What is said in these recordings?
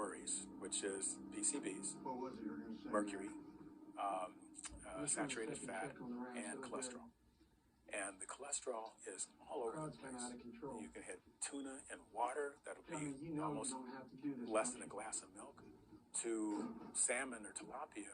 worries, which is PCBs, mercury, saturated fat, and cholesterol. And the cholesterol is all over the place. You can hit tuna in water, that'll be almost less than a glass of milk, to salmon or tilapia,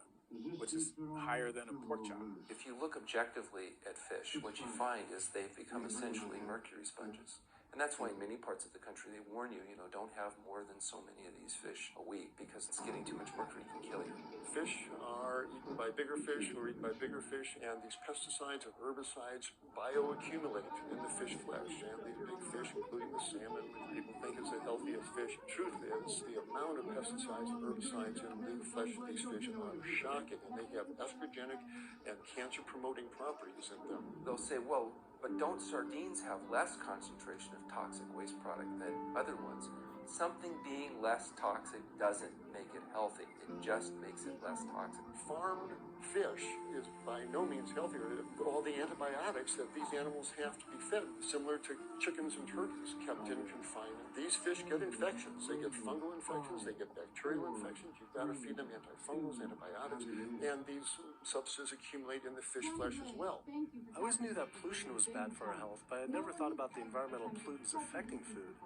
which is higher than a pork chop. If you look objectively at fish, what you find is they've become essentially mercury sponges. And that's why in many parts of the country they warn you, don't have more than so many of these fish a week because it's getting too much mercury can kill you. Fish are eaten by bigger fish who are eaten by bigger fish, and these pesticides and herbicides bioaccumulate in the fish flesh. And these big fish, including the salmon, which people think is the healthiest fish, the truth is the amount of pesticides and herbicides in the flesh of these fish are shocking, and they have estrogenic and cancer-promoting properties in them. They'll say, well, but don't sardines have less concentration of toxic waste product than other ones? Something being less toxic doesn't make it healthy. It just makes it less toxic. Farmed fish is by no means healthier. All the antibiotics that these animals have to be fed, similar to chickens and turkeys kept in confinement. These fish get infections. They get fungal infections. They get bacterial infections. You've got to feed them antifungals, antibiotics, and these substances accumulate in the fish flesh as well. I always knew that pollution was bad for our health, but I had never thought about the environmental pollutants affecting food.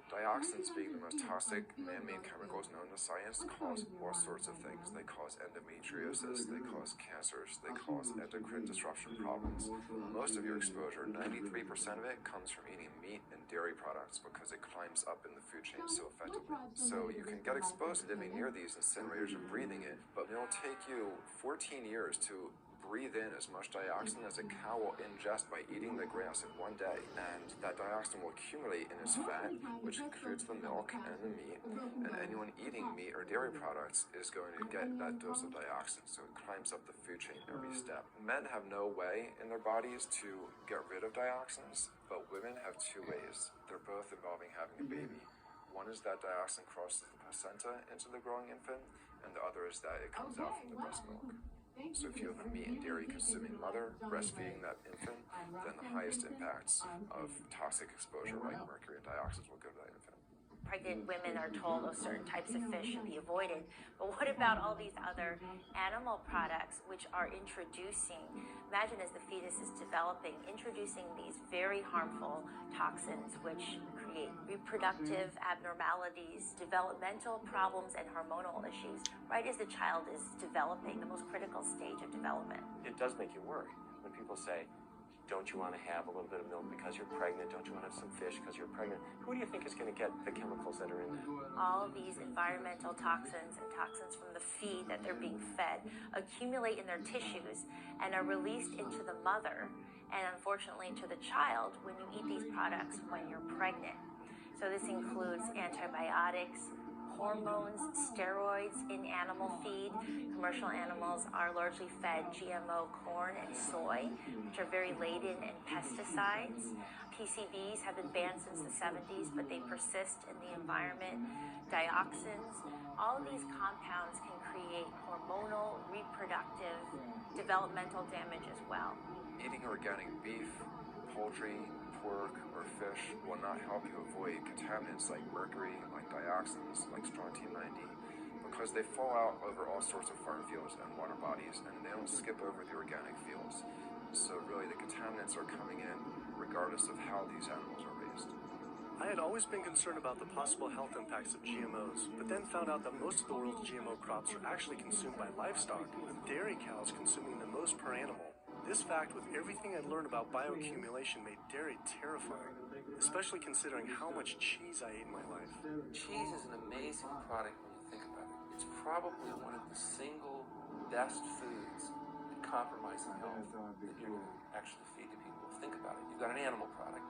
Dioxins, being the most toxic man-made chemicals known to science, cause all sorts of things. They cause endometriosis, they cause cancers, they cause endocrine disruption problems. Most of your exposure, 93% of it, comes from eating meat and dairy products because it climbs up in the food chain so effectively. So you can get exposed to living near these incinerators and breathing it, but it'll take you 14 years to breathe in as much dioxin as a cow will ingest by eating the grass in one day, and that dioxin will accumulate in its fat, which accrues the milk and the meat, and anyone eating meat or dairy products is going to get that dose of dioxin, so it climbs up the food chain every step. Men have no way in their bodies to get rid of dioxins, but women have two ways. They're both involving having a baby. One is that dioxin crosses the placenta into the growing infant, and the other is that it comes out from the breast milk. So if you have a meat and dairy consuming mother breastfeeding that infant, then the highest impacts of toxic exposure like mercury and dioxins will go to that infant. Pregnant women are told of certain types of fish should be avoided, but what about all these other animal products which are introducing, imagine as the fetus is developing, introducing these very harmful toxins which create reproductive abnormalities, developmental problems, and hormonal issues, right as the child is developing, the most critical stage of development. It does make you worry when people say, don't you want to have a little bit of milk because you're pregnant? Don't you want to have some fish because you're pregnant? Who do you think is going to get the chemicals that are in there? All of these environmental toxins and toxins from the feed that they're being fed accumulate in their tissues and are released into the mother and unfortunately to the child when you eat these products when you're pregnant. So this includes antibiotics, hormones, steroids in animal feed. Commercial animals are largely fed GMO corn and soy, which are very laden in pesticides. PCBs have been banned since the 70s, but they persist in the environment. Dioxins, all of these compounds can create hormonal, reproductive, developmental damage as well. Eating organic beef, poultry, pork, or fish will not help you avoid contaminants like mercury, like dioxins, like strontium-90, because they fall out over all sorts of farm fields and water bodies, and they don't skip over the organic fields. So really, the contaminants are coming in regardless of how these animals are raised. I had always been concerned about the possible health impacts of GMOs, but then found out that most of the world's GMO crops are actually consumed by livestock, with dairy cows consuming the most per animal. This fact, with everything I'd learned about bioaccumulation, made dairy terrifying, especially considering how much cheese I ate in my life. Cheese is an amazing product when you think about it. It's probably one of the single best foods at compromising health that you're going to actually feed to people. Think about it. You've got an animal product,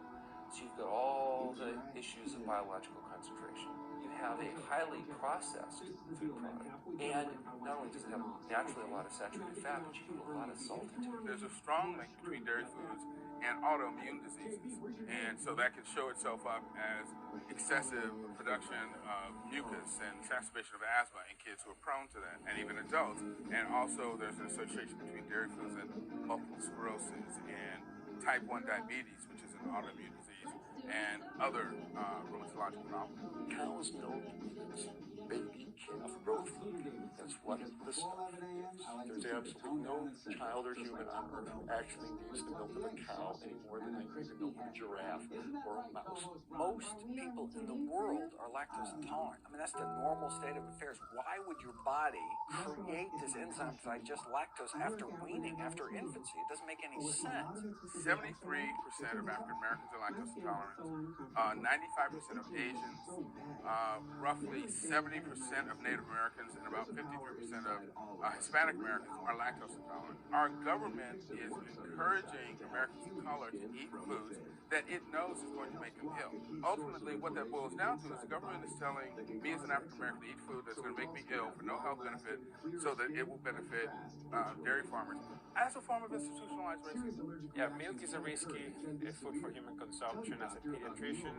so you've got all the issues of biological concentration. You have a highly processed food product, and not only does it have naturally a lot of saturated fat, but you put a lot of salt into it. There's a strong link between dairy foods and autoimmune diseases, and so that can show itself up as excessive production of mucus and exacerbation of asthma in kids who are prone to that, and even adults. And also there's an association between dairy foods and multiple sclerosis and type 1 diabetes, which is an autoimmune disease, and other rheumatological problems. Cow's milk, baby is what the stuff is. There's absolutely no child or human on earth who actually needs the milk of a cow any more than they need the milk of a giraffe or a mouse. Most people in the world are lactose intolerant. I mean, that's the normal state of affairs. Why would your body create this enzyme to digest lactose after weaning, after infancy? It doesn't make any sense. 73% of African Americans are lactose intolerant. 95% of Asians, roughly 70% of Native Americans, and about 53% of Hispanic Americans are lactose intolerant. Our government is encouraging Americans of color to eat foods that it knows is going to make them ill. Ultimately, what that boils down to is the government is telling me as an African American to eat food that's going to make me ill for no health benefit so that it will benefit dairy farmers as a form of institutionalized racism. Yeah, milk is a risky food for human consumption. As a pediatrician,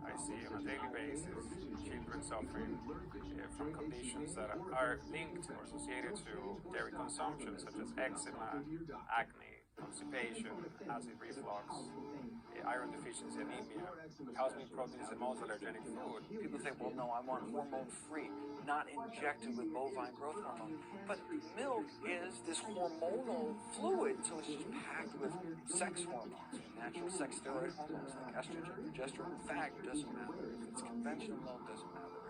I see on a daily basis children suffering from conditions that are linked or associated to dairy consumption, such as eczema, acne, constipation, acid reflux, iron deficiency, anemia. Cow's milk protein is the most allergenic food. People say, well, no, I want hormone-free, not injected with bovine growth hormone. But milk is this hormonal fluid, so it's just packed with sex hormones, natural sex steroid hormones like estrogen, progesterone. In fact, it doesn't matter. If it's conventional milk, doesn't matter.